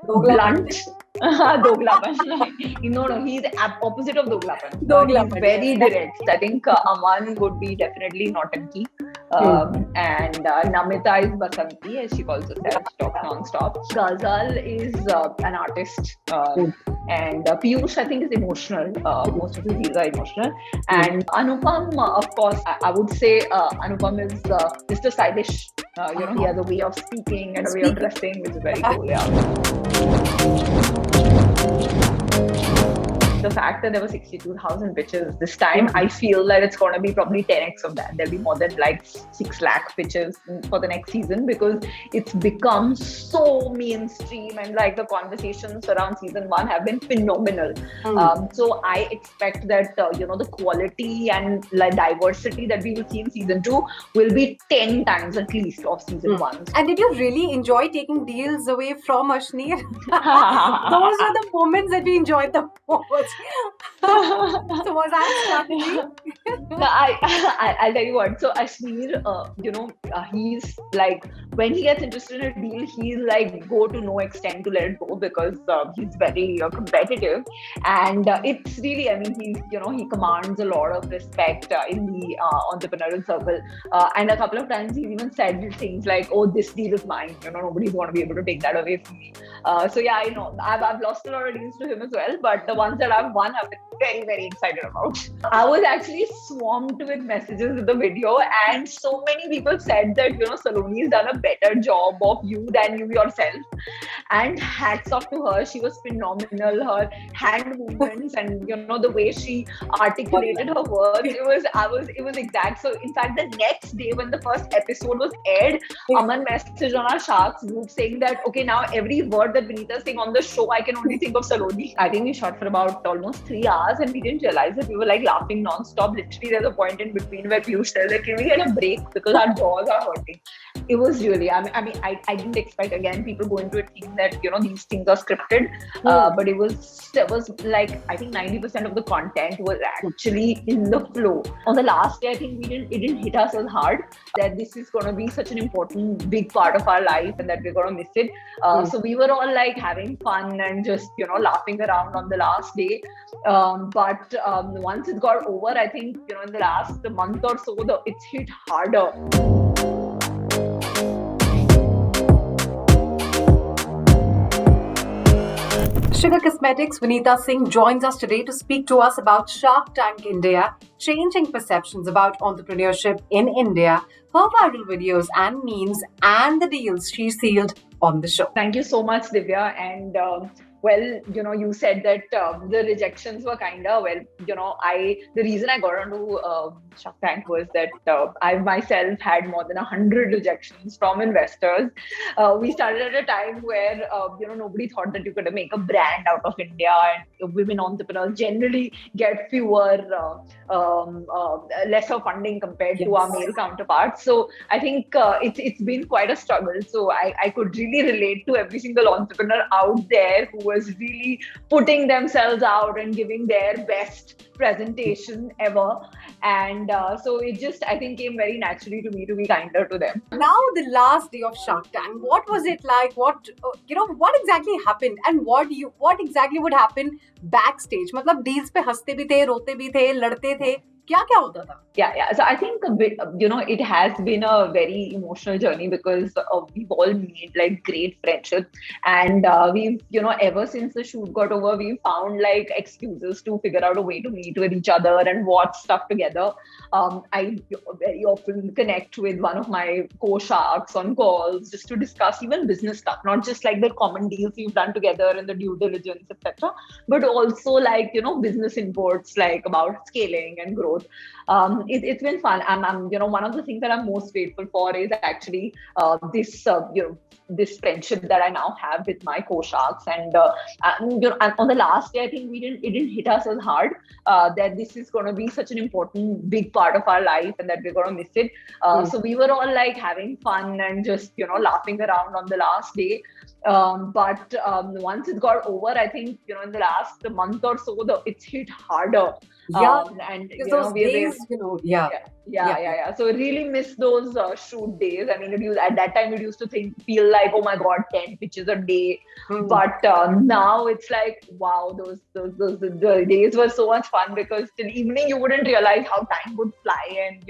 blunt. Doglapan. No, he's opposite of Doglapan. He's very direct. I think Aman would be definitely Nautanki. And Namita is Basanti, as she calls herself. She talks non-stop. Ghazal is an artist. And Piyush, I think, is emotional. Most of his reels are emotional. And Anupam, of course, I would say Anupam is Mr. Stylish. He has a way of speaking and a way of dressing, which is very cool. Yeah. The fact that there were 62,000 pitches this time, I feel that it's going to be probably 10x of that. There'll be more than like 6 lakh pitches for the next season because it's become so mainstream and like the conversations around season 1 have been phenomenal. So I expect that, the quality and like diversity that we will see in season 2 will be 10 times at least of season 1. And did you really enjoy taking deals away from Ashneer? Those were the moments that we enjoyed the most. So was that strategy? I'll tell you what. So Ashneer, he's like, when he gets interested in a deal, he's like go to no extent to let it go because he's very competitive, and it's really, I mean, he commands a lot of respect in the entrepreneurial circle, and a couple of times he's even said things like, "Oh, this deal is mine. Nobody's going to be able to take that away from me." So yeah, I know I've lost a lot of deals to him as well, but the ones that I've won, I've been very, very excited about. I was actually swarmed with messages with the video, and so many people said that Saloni's done a better job of you than you yourself. And hats off to her. She was phenomenal. Her hand movements and the way she articulated her words, it was exact. So in fact, the next day when the first episode was aired, Aman messaged on our Sharks group saying that, okay, now every word that Vinita is saying on the show, I can only think of Saloni. I think we shot for about almost 3 hours and we didn't realize that we were like laughing non-stop. Literally, there's a point in between where Piyush said that, can we get a break because our jaws are hurting. It was really, I didn't expect, again, people go into it thinking that, these things are scripted, but it was like, I think 90% of the content was actually in the flow. On the last day, I think it didn't hit us as hard that this is going to be such an important, big part of our life and that we're going to miss it. So we were all like having fun and just, laughing around on the last day. But once it got over, I think, in the last month or so, it's hit harder. Sugar Cosmetics' Vinita Singh joins us today to speak to us about Shark Tank India, changing perceptions about entrepreneurship in India, her viral videos and memes, and the deals she sealed on the show. Thank you so much, Divya. And you said that the rejections were the reason I got onto Shark Tank was that I myself had more than 100 rejections from investors. We started at a time where, nobody thought that you could make a brand out of India, and women entrepreneurs generally get lesser funding compared to our male counterparts. So I think it's been quite a struggle. So I could really relate to every single entrepreneur out there who was really putting themselves out and giving their best presentation ever. And so it just, I think, came very naturally to me to be kinder to them. Now, the last day of Shark Tank, what was it like? What exactly happened, and what exactly would happen backstage? मतलब deals पे हंसते भी थे, रोते भी थे, लड़ते थे. क्या होता था? Yeah. So I think it has been a very emotional journey because we've all made like great friendships, and we've ever since the shoot got over, we found like excuses to figure out a way to meet with each other and watch stuff together. I very often connect with one of my co-sharks on calls just to discuss even business stuff, not just like the common deals we've done together and the due diligence, etc., but also like business inputs like about scaling and growth. It's been fun. I'm one of the things that I'm most grateful for is actually this friendship that I now have with my co-sharks, and on the last day, I think it didn't hit us as hard that this is going to be such an important, big part of our life and that we're going to miss it. So we were all like having fun and just laughing around on the last day. But once it got over, I think in the last month or so, it's hit harder. And those days, Yeah. So I really miss those shoot days. I mean, at that time it used to feel like, oh my God, 10 pitches a day. Hmm. But now it's like, wow, those the days were so much fun because till evening you wouldn't realize how time would fly, and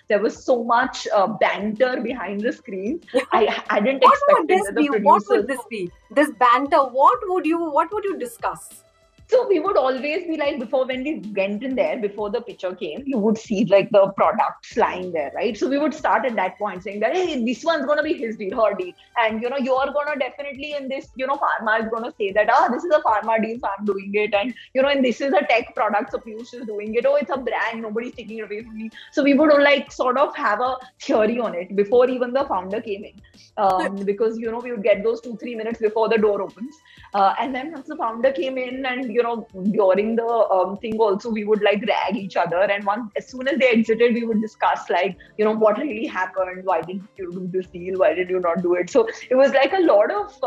there was so much banter behind the screen. I hadn't What would expected this that the be? What would producers. this be? This banter. What would you discuss? So we would always be like, before, when we went in there, before the picture came, you would see like the products lying there, right? So we would start at that point saying that, hey, this one's gonna be his deal, her deal. And you're gonna definitely in this, pharma is gonna say that, this is a pharma deal, so I'm doing it. And and this is a tech product, so Piyush is doing it. Oh, it's a brand, nobody's taking it away from me. So we would like sort of have a theory on it before even the founder came in. Because we would get those 2-3 minutes before the door opens. And then once the founder came in, and during the thing also, we would like rag each other. And as soon as they exited, we would discuss like what really happened, why did you do this deal, why did you not do it. So it was like a lot of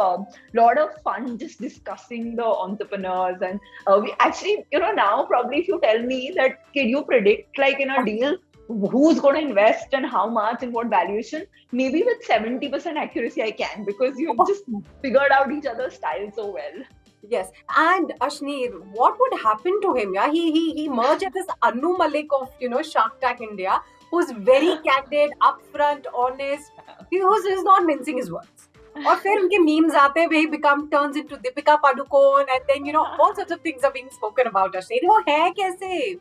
fun just discussing the entrepreneurs. And we actually, now probably if you tell me that, can you predict like in a deal who's going to invest and how much and what valuation, maybe with 70% accuracy I can, because you've just figured out each other's style so well. Yes, and Ashneer, what would happen to him? Yeah, he emerged as this Anu Malik of Shark Tank India, who's very candid, upfront, honest. He's not mincing his words. और फिर उनके memes आते हैं, he turns into Deepika Padukone, and then all sorts of things are being spoken about Ashneer. वो है कैसे?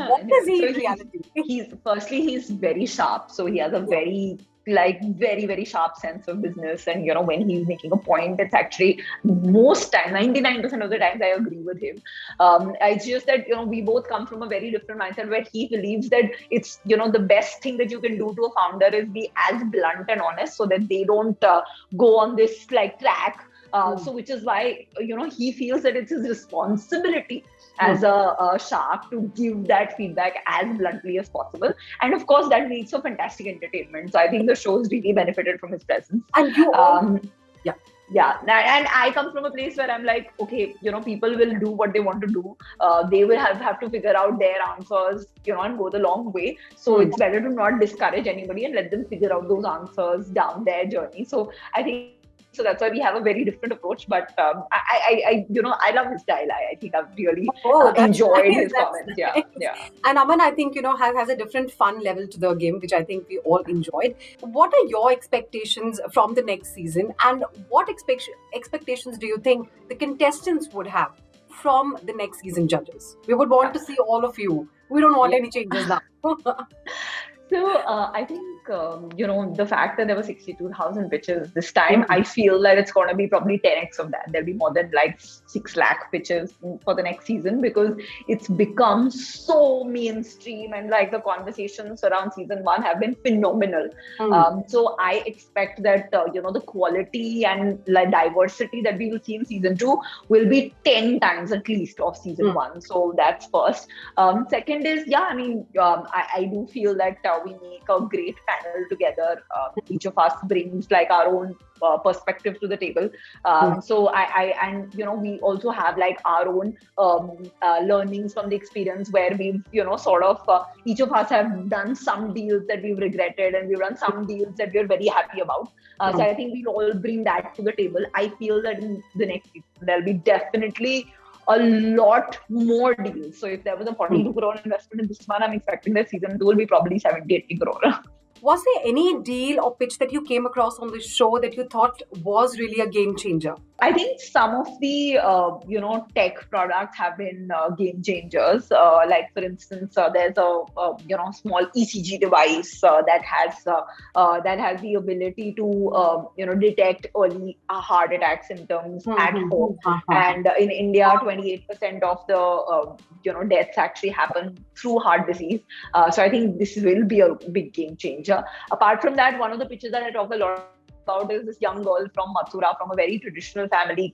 What is he in reality? He's very sharp, so he has a very very sharp sense of business. And when he's making a point, it's actually most time 99% of the times I agree with him. It's just that we both come from a very different mindset, where he believes that it's the best thing that you can do to a founder is be as blunt and honest, so that they don't go on this like track. So which is why he feels that it's his responsibility as a shark to give that feedback as bluntly as possible. And of course that makes for fantastic entertainment. So I think the show's really benefited from his presence. And you all, yeah, and I come from a place where I'm like, okay, people will do what they want to do. They will have to figure out their answers, and go the long way. So it's better to not discourage anybody and let them figure out those answers down their journey. So I think, so that's why we have a very different approach. But I love his style. I think I've really enjoyed his comments. Nice. Yeah. And Aman, I think has a different fun level to the game, which I think we all enjoyed. What are your expectations from the next season, and what expectations do you think the contestants would have from the next season judges? We would want to see all of you. We don't want any changes now. So I think the fact that there were 62,000 pitches this time, I feel that it's going to be probably 10x of that. There'll be more than like 6 lakh pitches for the next season, because it's become so mainstream, and like the conversations around season 1 have been phenomenal. So I expect that the quality and like diversity that we will see in season 2 will be 10 times at least of season 1. So that's first. Second is, I do feel that we make a great panel together. Each of us brings like our own perspective to the table. So we also have like our own learnings from the experience, where we've sort of each of us have done some deals that we've regretted, and we've done some deals that we're very happy about. So I think we'll all bring that to the table. I feel that in the next season there'll be definitely a lot more deals. So if there was a 42 crore investment in this one, I'm expecting that season 2 will be probably 70-80 crore. Was there any deal or pitch that you came across on the show that you thought was really a game changer? I think some of the tech products have been game changers. Like for instance, there's a small ECG device that has the ability to detect early heart attack symptoms at home. And in India, 28% of the deaths actually happen through heart disease. So I think this will be a big game changer. Apart from that, one of the pitches that I talk a lot about is this young girl from Mathura, from a very traditional family,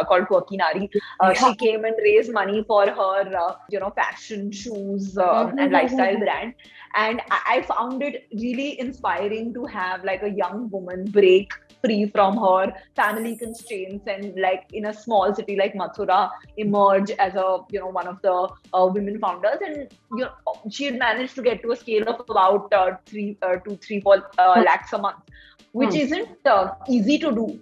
called Quirky Nari. She came and raised money for her, fashion, shoes, and lifestyle brand. And I found it really inspiring to have like a young woman break free from her family constraints, and like in a small city like Mathura, emerge as a one of the women founders. And she had managed to get to a scale of about 4 lakhs a month, which isn't easy to do,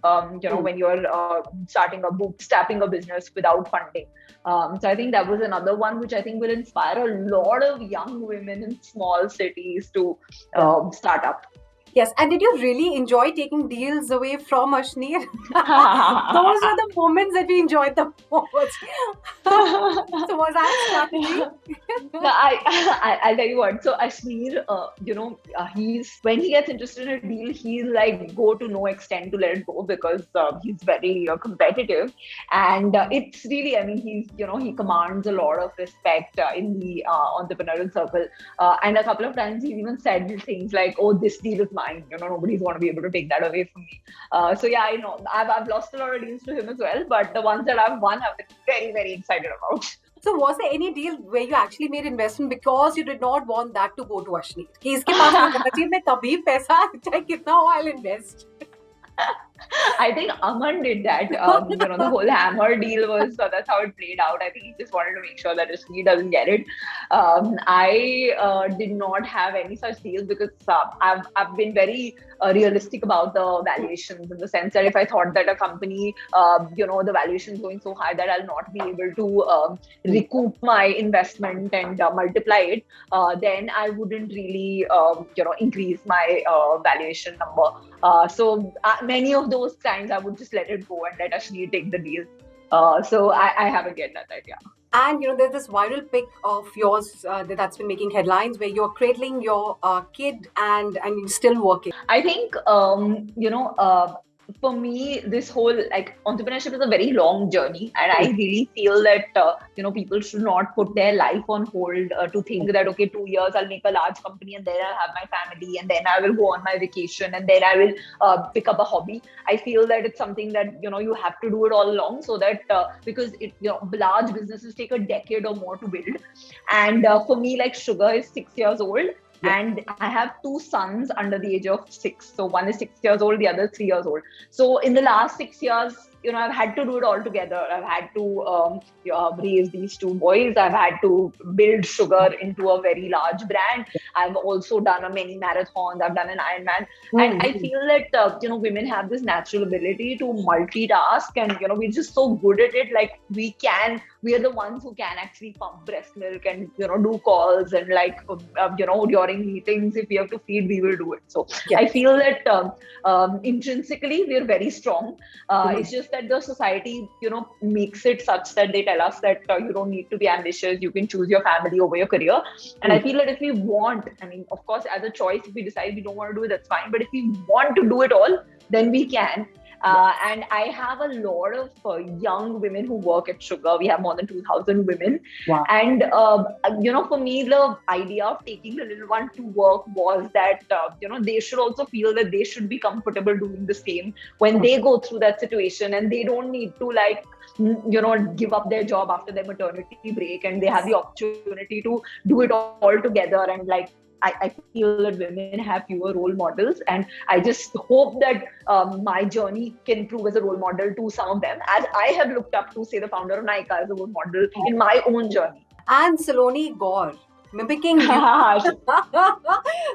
when you're bootstrapping a business without funding. So I think that was another one which I think will inspire a lot of young women in small cities to start up. Yes, and did you really enjoy taking deals away from Ashneer? Those were the moments that we enjoyed the most. So was that strategy? No, I'll tell you what. So Ashneer, he's when he gets interested in a deal, he's like go to no extent to let it go, because he's very competitive, and it's really, I mean, he commands a lot of respect in the entrepreneurial circle, and a couple of times he even said things like, "Oh, this deal is mine. Nobody's going to be able to take that away from me." So yeah, I know I've lost a lot of deals to him as well, but the ones that I've won, I've been very, very excited about. So was there any deal where you actually made investment because you did not want that to go to Ashneer? कि इसके पास होना चाहिए, मैं तभी पैसा चाहे कितना हो, I'll invest. I think Aman did that. The whole Hammer deal was, that's how it played out. I think he just wanted to make sure that he doesn't get it. I did not have any such deals, because I've been very realistic about the valuations, in the sense that if I thought that a company, the valuation is going so high that I'll not be able to recoup my investment and multiply it, then I wouldn't really, increase my valuation number. So many of those times I would just let it go and let Ashneer take the deal. So I haven't get that idea. And there's this viral pic of yours that's been making headlines where you're cradling your kid and you're still working. I think for me, this whole entrepreneurship is a very long journey, and I really feel that people should not put their life on hold to think that, okay, 2 years I'll make a large company and then I'll have my family and then I will go on my vacation and then I will pick up a hobby. I feel that it's something that you have to do it all along, so that because large businesses take a decade or more to build. And for me, like Sugar is 6 years old. Yeah. And I have 2 sons under the age of 6. So one is 6 years old, the other is 3 years old. So in the last 6 years, I've had to do it all together. I've had to raise these 2 boys. I've had to build Sugar into a very large brand. I've also done many marathons. I've done an Ironman. Mm-hmm. And I feel that, women have this natural ability to multitask, and, we're just so good at it. Like we are the ones who can actually pump breast milk and, do calls and during meetings, if we have to feed, we will do it. So yeah. I feel that intrinsically, we're very strong. It's just that the society, makes it such that they tell us that you don't need to be ambitious. You can choose your family over your career. And I feel that if we want, of course, as a choice, if we decide we don't want to do it, that's fine. But if we want to do it all, then we can. And I have a lot of young women who work at Sugar. We have more than 2,000 women. Wow. And, for me, the idea of taking the little one to work was that, they should also feel that they should be comfortable doing the same when they go through that situation, and they don't need to give up their job after their maternity break, and they have the opportunity to do it all together. And I feel that women have fewer role models, and I just hope that my journey can prove as a role model to some of them, as I have looked up to, say, the founder of Nykaa as a role model in my own journey. And Saloni Gaur mimicking you.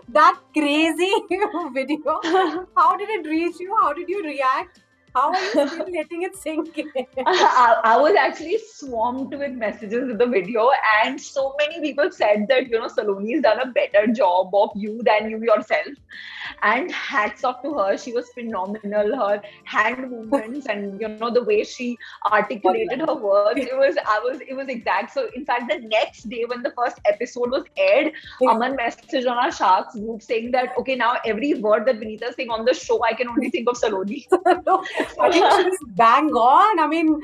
That crazy video. How did it reach you? How did you react? How are you still letting it sink in? I was actually swarmed with messages with the video, and so many people said that, Saloni's done a better job of you than you yourself. And hats off to her. She was phenomenal. Her hand movements and, the way she articulated her words, it was exact. So in fact, the next day when the first episode was aired, Aman messaged on our Sharks group saying that, okay, now every word that Vinita is saying on the show, I can only think of Saloni. I think she's bang on.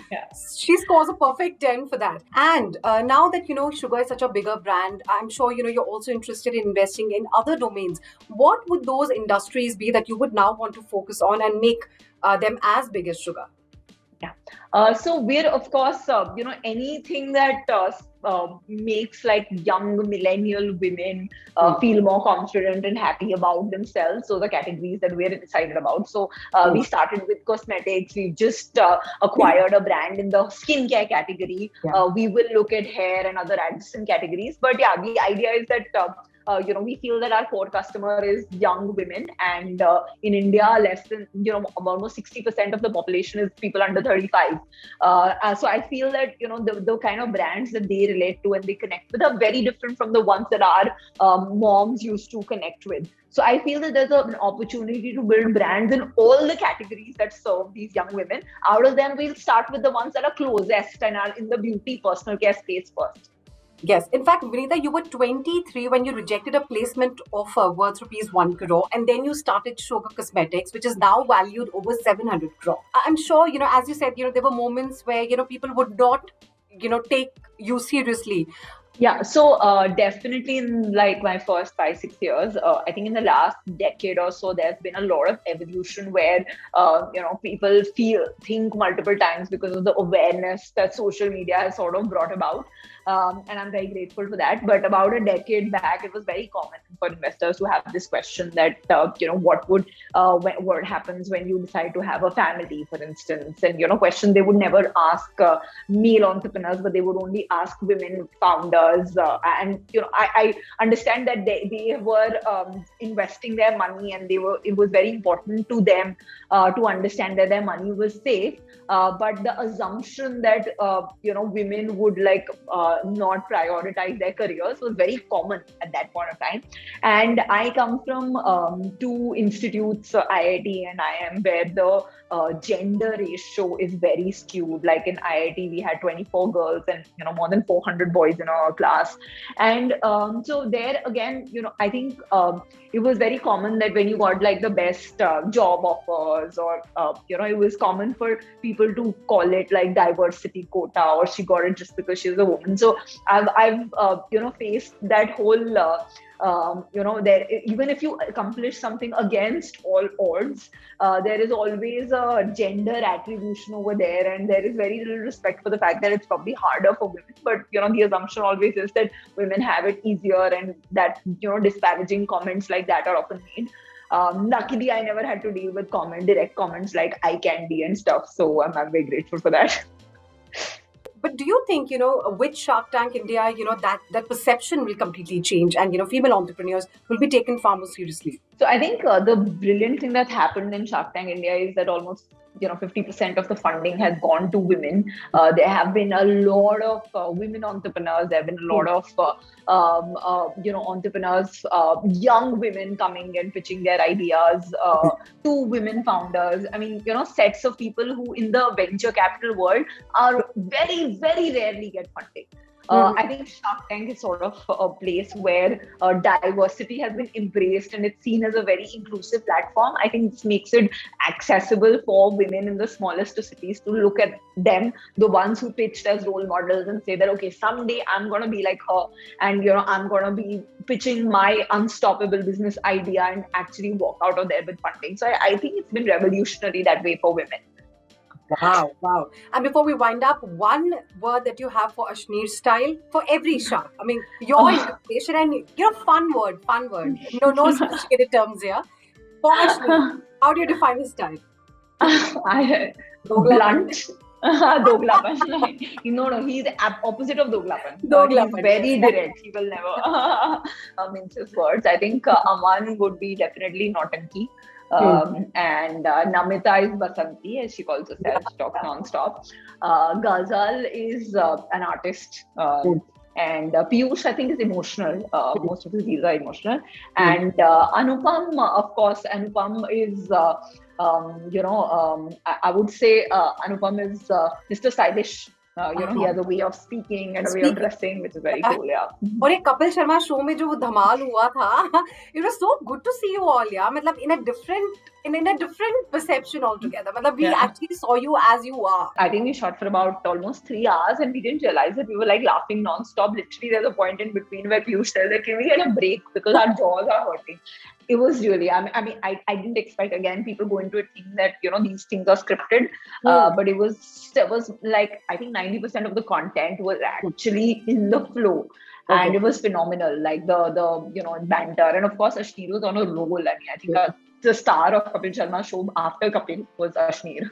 She scores a perfect 10 for that. And now that, Sugar is such a bigger brand, I'm sure, you're also interested in investing in other domains. What would those industries be that you would now want to focus on and make them as big as Sugar? Yeah. So we're, of course, anything that makes like young millennial women feel more confident and happy about themselves. So the categories that we're excited about. So we started with cosmetics. We just acquired a brand in the skincare category. We will look at hair and other adjacent categories. But yeah, the idea is that we feel that our core customer is young women, and in India, less than almost 60% of the population is people under 35. So I feel that the kind of brands that they relate to and they connect with are very different from the ones that our moms used to connect with. So I feel that there's an opportunity to build brands in all the categories that serve these young women. Out of them, we'll start with the ones that are closest and are in the beauty personal care space first. Yes. In fact, Vinita, you were 23 when you rejected a placement offer worth rupees 1 crore, and then you started Shobha Cosmetics, which is now valued over 700 crore. I'm sure, as you said, there were moments where, people would not, take you seriously. Yeah, so definitely in like my first 5, 6 years, I think in the last decade or so, there's been a lot of evolution where people think multiple times because of the awareness that social media has sort of brought about, and I'm very grateful for that. But about a decade back, it was very common for investors to have this question that what happens when you decide to have a family, for instance, and question they would never ask male entrepreneurs, but they would only ask women founders. And I understand that they were investing their money, and it was very important to them to understand that their money was safe, but the assumption that women would not prioritize their careers was very common at that point of time. And I come from two institutes, IIT and IIM, where the gender ratio is very skewed. Like in IIT, we had 24 girls and more than 400 boys in our class. And so there again, I think it was very common that when you got like the best job offers, or it was common for people to call it like diversity quota, or she got it just because she's a woman. So I've faced that whole there, even if you accomplish something against all odds, there is always a gender attribution over there, and there is very little respect for the fact that it's probably harder for women. But the assumption always is that women have it easier, and that disparaging comments like that are often made. Luckily, I never had to deal with direct comments like eye candy and stuff, so I'm very grateful for that. But do you think, with Shark Tank India, that perception will completely change, and, female entrepreneurs will be taken far more seriously? So I think the brilliant thing that's happened in Shark Tank India is that almost 50% of the funding has gone to women. There have been a lot of women entrepreneurs. There have been a lot of entrepreneurs, young women coming and pitching their ideas to women founders. I mean, sets of people who in the venture capital world are very, very rarely get funding. I think Shark Tank is sort of a place where diversity has been embraced, and it's seen as a very inclusive platform. I think this makes it accessible for women in the smallest of cities to look at them, the ones who pitched as role models, and say that, okay, someday I'm going to be like her, and I'm going to be pitching my unstoppable business idea and actually walk out of there with funding. So I think it's been revolutionary that way for women. Wow. And before we wind up, one word that you have for Ashneer style for every shark. I mean, your interpretation and fun word. No sophisticated terms here. For Ashneer, how do you define his style? Blunt. Doglapan. He's the opposite of Doglapan. He's very direct. He will never mince his words. I think Aman would be definitely Nautanki. And Namita is Basanti, as she calls herself. She talks non-stop. Ghazal is an artist. And Piyush, I think, is emotional. Most of his deals are emotional. And Anupam, of course, Anupam is, I would say Anupam is Mr. Stylish. He has a way of speaking and a way of dressing, which is very cool, yeah. और एक Kapil Sharma show में जो धमाल हुआ था, it was so good to see you all, yeah. मतलब in a different perception altogether. मतलब we actually saw you as you are. I think we shot for about almost 3 hours, and we didn't realize that we were like laughing non-stop. Literally, there's a point in between where Piyush said that, can we get a break because our jaws are hurting. It was really, I didn't expect, again, people go into it thinking that, these things are scripted. But it was like, I think 90% of the content was actually in the flow. Okay. And it was phenomenal. Like the banter. And of course, Ashneer was on a roll. I mean, I think the star of Kapil Sharma show after Kapil was Ashneer.